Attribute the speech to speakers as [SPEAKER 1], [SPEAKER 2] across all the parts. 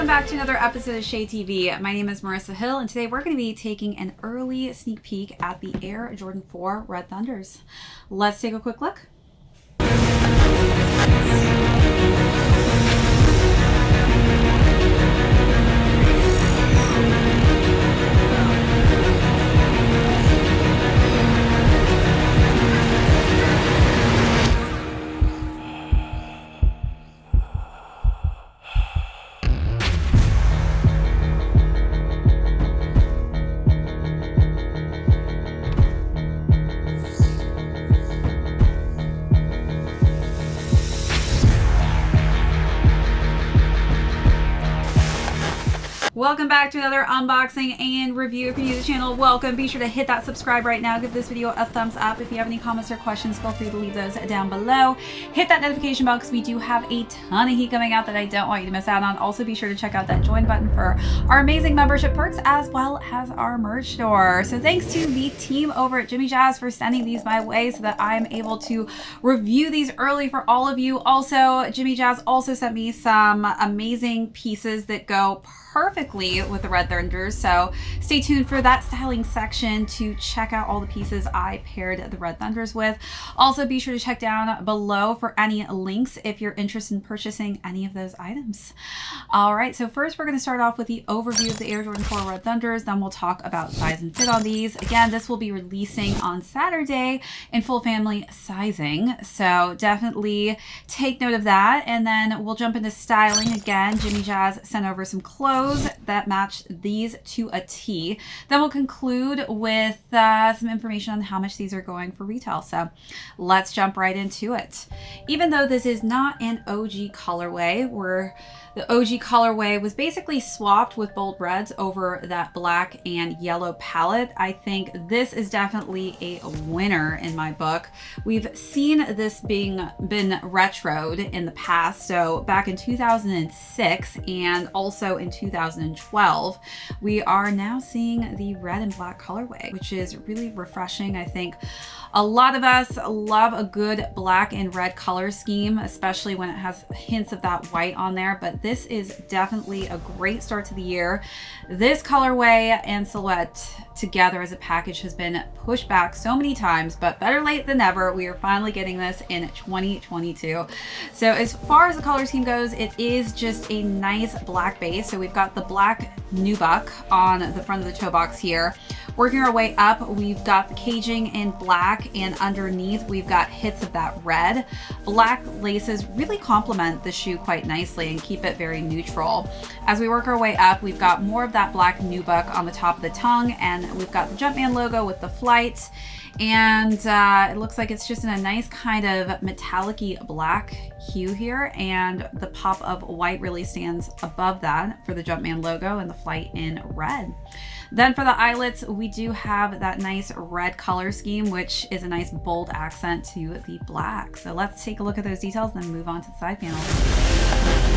[SPEAKER 1] back to another episode of Shea TV. My name is Marissa Hill, and today we're going to be taking an early sneak peek at the Air Jordan 4 Red Thunders. Let's take a quick look. Welcome back to another unboxing and review. If you're new to the channel, welcome. Be sure to hit that subscribe right now. Give this video a thumbs up. If you have any comments or questions, feel free to leave those down below. Hit that notification bell because we do have a ton of heat coming out that I don't want you to miss out on. Also, be sure to check out that join button for our amazing membership perks as well as our merch store. So thanks to the team over at Jimmy Jazz for sending these my way so that I'm able to review these early for all of you. Also, Jimmy Jazz also sent me some amazing pieces that go perfectly with the Red Thunders, so stay tuned for that styling section to check out all the pieces I paired the Red Thunders with. Also, be sure to check down below for any links if you're interested in purchasing any of those items. All right, so first we're going to start off with the overview of the Air Jordan 4 Red Thunders, then we'll talk about size and fit on these. Again, this will be releasing on Saturday in full family sizing, so definitely take note of that. And then we'll jump into styling. Again, Jimmy Jazz sent over some clothes that match these to a T. Then we'll conclude with some information on how much these are going for retail. So let's jump right into it. Even though this is not an OG colorway, where the OG colorway was basically swapped with bold reds over that black and yellow palette, I think this is definitely a winner in my book. We've seen this been retroed in the past, so back in 2006 and also in 2012, we are now seeing the red and black colorway, which is really refreshing. I think a lot of us love a good black and red color scheme, especially when it has hints of that white on there, but this is definitely a great start to the year. This colorway and silhouette together as a package has been pushed back so many times, but better late than never. We are finally getting this in 2022. So as far as the color scheme goes, it is just a nice black base. So we've got the black nubuck on the front of the toe box here. Working our way up, we've got the caging in black, and underneath we've got hits of that red. Black laces really complement the shoe quite nicely and keep it very neutral. As we work our way up, we've got more of that black nubuck on the top of the tongue, and we've got the Jumpman logo with the flight. And it looks like it's just in a nice kind of metallic-y black hue here, and the pop of white really stands above that for the Jumpman logo and the flight in red. Then for the eyelets, we do have that nice red color scheme, which is a nice bold accent to the black. So let's take a look at those details and then move on to the side panels.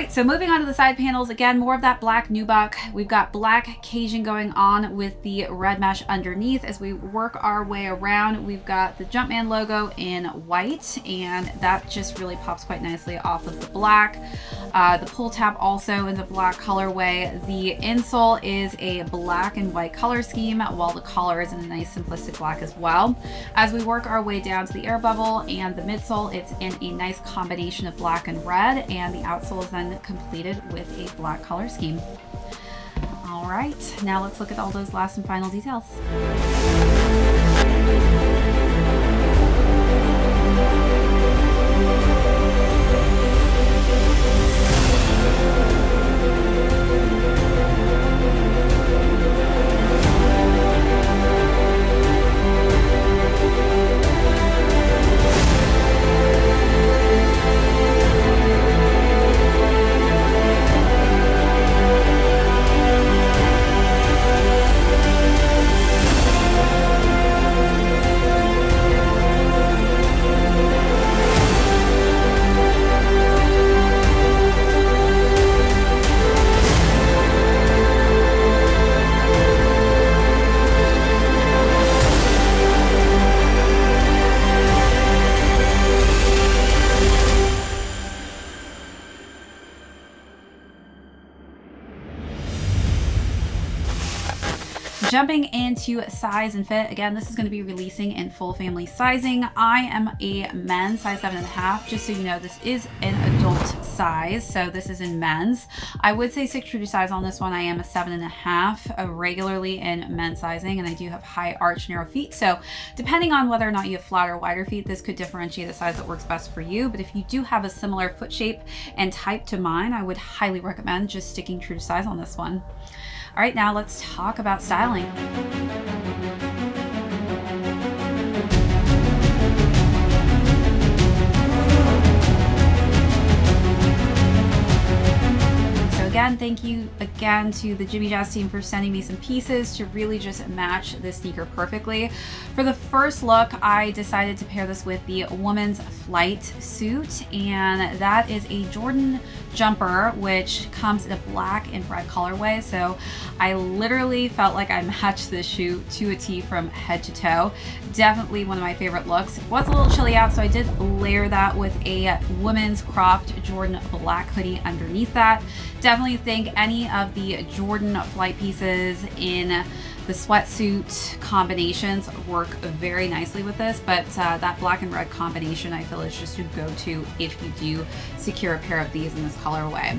[SPEAKER 1] right, so moving on to the side panels, again, more of that black nubuck. We've got black caging going on with the red mesh underneath. As we work our way around, we've got the Jumpman logo in white, and that just really pops quite nicely off of the black. The pull tab also in the black colorway. The insole is a black and white color scheme, while the collar is in a nice simplistic black as well. As we work our way down to the air bubble and the midsole, it's in a nice combination of black and red, and the outsole is then completed with a black color scheme. All right, now let's look at all those last and final details. Jumping into size and fit, again, this is going to be releasing in full family sizing. I am a men's size 7.5. Just so you know, this is an adult size, so this is in men's. I would say stick true to size on this one. I am a 7.5 regularly in men's sizing, and I do have high arch, narrow feet. So depending on whether or not you have flat or wider feet, this could differentiate the size that works best for you. But if you do have a similar foot shape and type to mine, I would highly recommend just sticking true to size on this one. All right, now let's talk about styling. Again, thank you again to the Jimmy Jazz team for sending me some pieces to really just match this sneaker perfectly. For the first look, I decided to pair this with the woman's flight suit, and that is a Jordan jumper, which comes in a black and red colorway. So I literally felt like I matched this shoe to a T from head to toe. Definitely one of my favorite looks. It was a little chilly out, so I did layer that with a women's cropped Jordan black hoodie underneath that. Definitely think any of the Jordan flight pieces in the sweatsuit combinations work very nicely with this, but that black and red combination I feel is just a go-to if you do secure a pair of these in this colorway.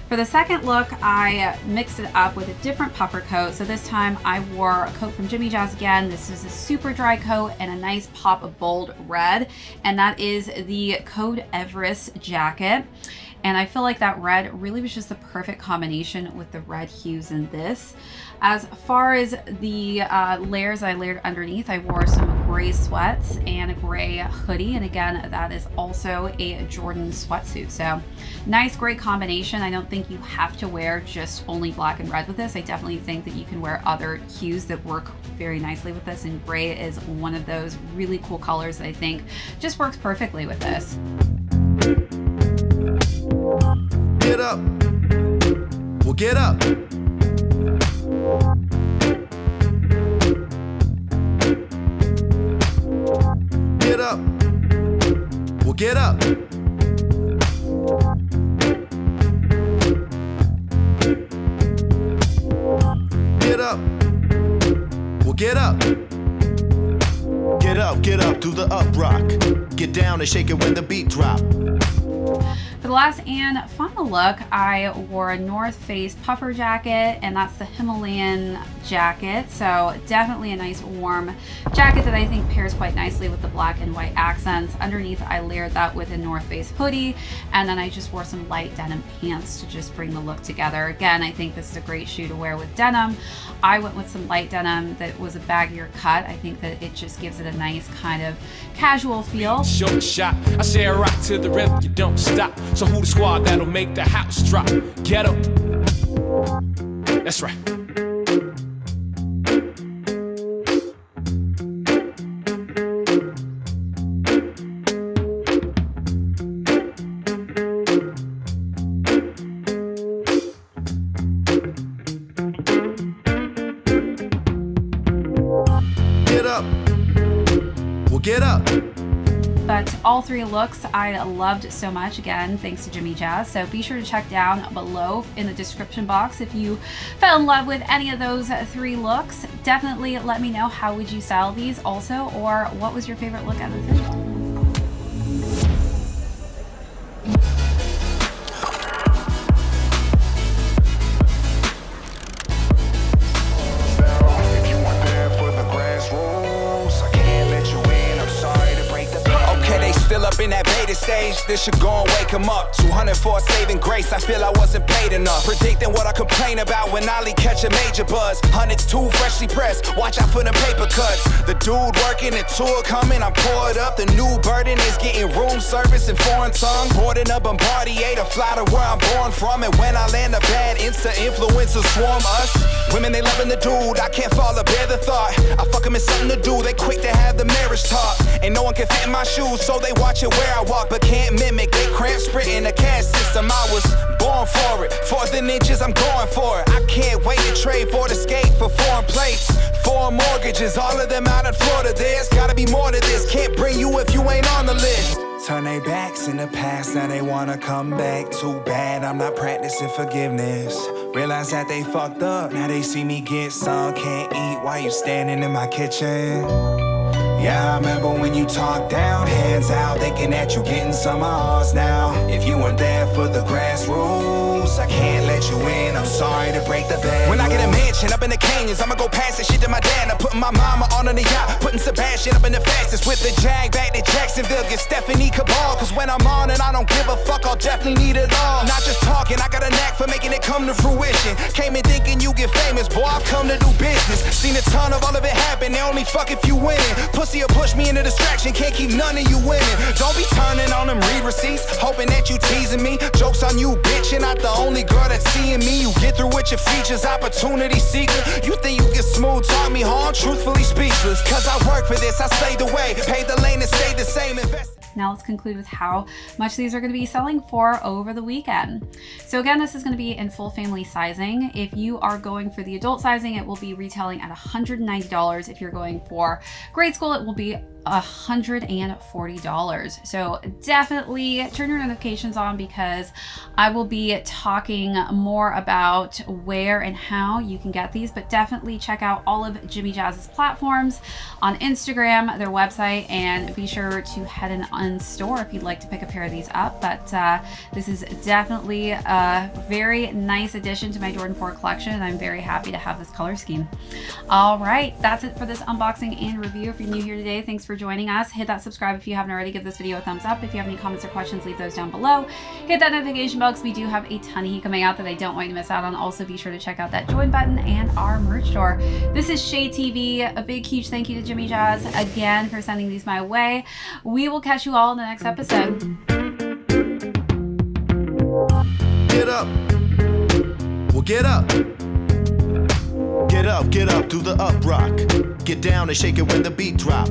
[SPEAKER 1] For the second look, I mixed it up with a different puffer coat. So this time I wore a coat from Jimmy Jazz again. This is a Superdry coat and a nice pop of bold red. And that is the Code Everest jacket. And I feel like that red really was just the perfect combination with the red hues in this. As far as the layers I layered underneath, I wore some gray sweats and a gray hoodie. And again, that is also a Jordan sweatsuit. So nice, great combination. I don't think you have to wear just only black and red with this. I definitely think that you can wear other hues that work very nicely with this. And gray is one of those really cool colors that I think just works perfectly with this.
[SPEAKER 2] Get up. Well, get up. Get up. Well, get up. Get up. Well, get up. Get up, do the up rock. Get down and shake it when the beat drop.
[SPEAKER 1] For the last and final look, I wore a North Face puffer jacket, and that's the Himalayan jacket. So definitely a nice warm jacket that I think pairs quite nicely with the black and white accents. Underneath, I layered that with a North Face hoodie, and then I just wore some light denim pants to just bring the look together. Again, I think this is a great shoe to wear with denim. I went with some light denim that was a baggier cut. I think that it just gives it a nice kind of casual feel.
[SPEAKER 3] Short shot, I say a rock to the rhythm, you don't stop. So who the squad that'll make the house drop? Get up. That's right.
[SPEAKER 2] Get up. Well, get up.
[SPEAKER 1] But all three looks I loved so much, again, thanks to Jimmy Jazz. So be sure to check down below in the description box if you fell in love with any of those three looks. Definitely let me know how would you style these also, or what was your favorite look out of the three.
[SPEAKER 4] still up in that beta stage. This should go and wake him up. 200 for a saving grace, I feel I wasn't paid enough. Predicting what I complain about when Ollie catch a major buzz. Hundreds too freshly pressed, watch out for the paper cuts. The dude working, the tour coming, I'm poured up. The new burden is getting room service in foreign tongue. Boarding a Bombardier to fly to where I'm born from. And when I land a bad Insta influencers swarm us. Women, they loving the dude, I can't fall or bear the thought. I fuck him in something to do, they quick to have the marriage talk. And no one can fit in my shoes, so they watch it where I walk, but can't mimic. They cramp sprinting the cash system, I was born for it. 4th and inches, I'm going for it. I can't wait to trade for the skate for foreign plates. 4 mortgages, all of them out in Florida. There's gotta be more to this, can't bring you if you ain't on the list. Turn their backs in the past, now they wanna come back. Too bad I'm not practicing forgiveness. Realize that they fucked up, now they see me get some. Can't eat while you standing in my kitchen. Yeah, I remember when you talked down, hands out, thinking that you getting some of ours now. If you weren't there for the grassroots, I can't let you in, I'm sorry to break the bad. When I get a mansion up in the canyons, I'ma go pass the shit to my dad. I'm putting my mama on the yacht, putting Sebastian up in the fastest. With the jag back to Jacksonville, get Stephanie Cabal. Cause when I'm on and I don't give a fuck, I'll definitely need it all. Not just talking, I got a knack for making it come to fruition. Came in thinking you get famous, boy, I've come to do business. Seen a ton of all of it happen, they only fuck if you winning. Pussy or push me into distraction, can't keep none of you winning. Don't be turning on them read receipts, hoping that you teasing me. Jokes on you, bitch, you're not the only girl that's seeing me. You get through with your features, opportunity seeker. You think you get smooth, talk me hard, truthfully speechless. Cause I work for this, I slaved away, paid the lane and stayed the same.
[SPEAKER 1] Now let's conclude with how much these are going to be selling for over the weekend. So again, this is going to be in full family sizing. If you are going for the adult sizing, it will be retailing at $190. If you're going for grade school, it will be $140. So definitely turn your notifications on because I will be talking more about where and how you can get these, but definitely check out all of Jimmy Jazz's platforms on Instagram, their website, and be sure to head in store if you'd like to pick a pair of these up. But this is definitely a very nice addition to my Jordan 4 collection, and I'm very happy to have this color scheme. All right, that's it for this unboxing and review. If you're new here today, thanks for joining us. Hit that subscribe if you haven't already. Give this video a thumbs up. If you have any comments or questions, leave those down below. Hit that notification bell because we do have a ton of heat coming out that I don't want you to miss out on. Also, be sure to check out that join button and our merch store. This is Shade TV. A big, huge thank you to Jimmy Jazz again for sending these my way. We will catch you all in the next episode.
[SPEAKER 2] Get up. Well, get up. Get up, do the up rock. Get down and shake it when the beat drop.